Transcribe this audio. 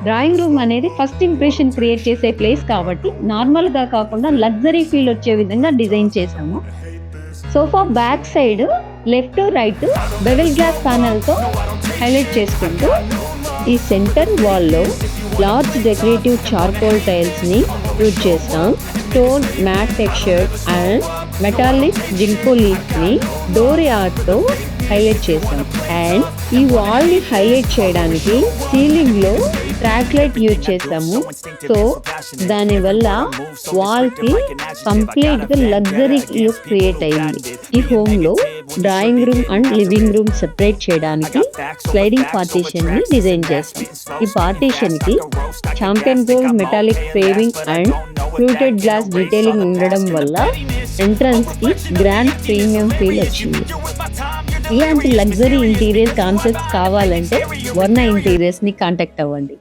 Drawing room అనేది first impression create చేసే place కాబట్టి నార్మల్గా కాకుండా లగ్జరీ ఫీల్ వచ్చే విధంగా డిజైన్ చేశాము. Sofa back side left right bevel glass ప్యానెల్తో హైలైట్ చేసుకుంటూ ఈ సెంటర్ వాల్లో లార్జ్ డెకరేటివ్ చార్కోల్ టైల్స్ని యూజ్ చేస్తాం. Stone matte texture and metallic ginkgo లీఫ్ని డోర్ ఆర్ట్తో హైలైట్ చేసాం. అండ్ ఈ వాల్ని హైలైట్ చేయడానికి సీలింగ్లో ట్రాక్ లైట్ యూజ్ చేసాము. సో దానివల్ల వాల్కి కంప్లీట్గా లగ్జరీ లుక్ క్రియేట్ అయింది. ఈ హోమ్లో drawing room and living room separate చేయడానికి స్లైడింగ్ పార్టీషన్ని డిజైన్ చేస్తాం. ఈ పార్టీషన్కి champagne gold metallic framing and fluted glass detailing ఉండడం వల్ల ఎంట్రన్స్కి గ్రాండ్ ప్రీమియం ఫీల్ వచ్చింది. ఇలాంటి లగ్జరీ ఇంటీరియర్ కాన్సెప్ట్స్ కావాలంటే వర్ణ ఇంటీరియర్స్ని కాంటాక్ట్ అవ్వండి.